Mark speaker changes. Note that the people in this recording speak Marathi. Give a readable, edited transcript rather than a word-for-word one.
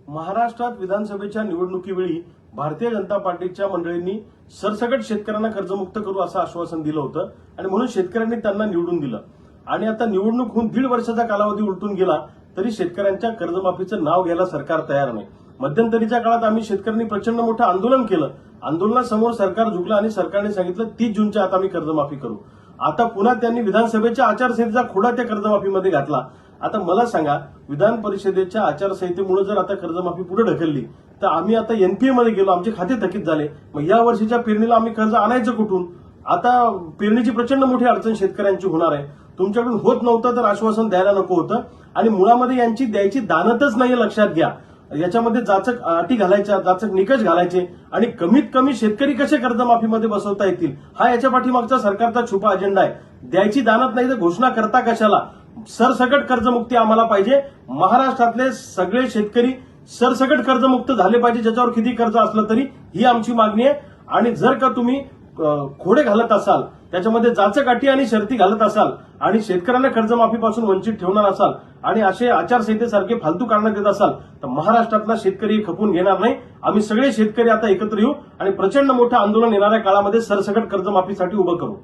Speaker 1: महाराष्ट्रात विधानसभेच्या निवडणुकीवेळी भारतीय जनता पार्टीच्या मंडळींनी सरसकट शेतकऱ्यांना कर्जमुक्त करू असं आश्वासन दिलं होतं आणि म्हणून शेतकऱ्यांनी त्यांना निवडून दिलं. आणि आता निवडणूक होऊन 1.5 वर्षाचा कालावधी उलटून गेला तरी शेतकऱ्यांच्या कर्जमाफीचं नाव घ्यायला सरकार तयार नाही. मध्यंतरीच्या काळात आम्ही शेतकऱ्यांनी प्रचंड मोठं आंदोलन केलं. आंदोलनासमोर सरकार झुकलं आणि सरकारने सांगितलं 30 जूनच्या आत आम्ही कर्जमाफी करू. आता पुन्हा त्यांनी विधानसभेच्या आचारसंहितेचा खोडा त्या कर्जमाफीमध्ये घातला. आता मला सांगा, विधान परिषदेच्या आचारसंहितेमुळे जर आता कर्जमाफी पुढे ढकलली तर आम्ही आता एनपीए मध्ये गेलो, आमचे खाते थकीत झाले. मग या वर्षीच्या पेरणीला आम्ही कर्ज आणायचं कुठून? आता पेरणीची प्रचंड मोठी अडचण शेतकऱ्यांची होणार आहे. तुमच्याकडून होत नव्हतं तर आश्वासन द्यायला नको होतं आणि मुळामध्ये यांची द्यायची दानतच नाहीये, लक्षात घ्या. याच्यामध्ये जाचक अटी घालायच्या, जाचक निकष घालायचे आणि कमीत कमी शेतकरी कसे कर्जमाफीमध्ये बसवता येतील हा याच्या पाठीमागचा सरकारचा छुपा अजेंडा आहे. द्यायची दानत नाही तर घोषणा करता कशाला? सरसकट कर्जमुक्ती आम्हाला पाहिजे. महाराष्ट्रातले सगळे शेतकरी सरसकट कर्जमुक्त झाले पाहिजे, ज्याच्यावर किती कर्ज असलं तरी, ही आमची मागणी आहे. आणि जर का तुम्ही खोडे घालत असाल, त्याच्यामध्ये जाचक अटी आणि शर्ती घालत असाल आणि शेतकऱ्यांना कर्जमाफीपासून वंचित ठेवणार असाल आणि असे आचारसंहितेसारखे फालतू कारणं देत असाल तर महाराष्ट्रातला शेतकरी खपून घेणार नाही. आम्ही सगळे शेतकरी आता एकत्र येऊ आणि प्रचंड मोठं आंदोलन येणाऱ्या काळामध्ये सरसकट कर्जमाफीसाठी उभं करू.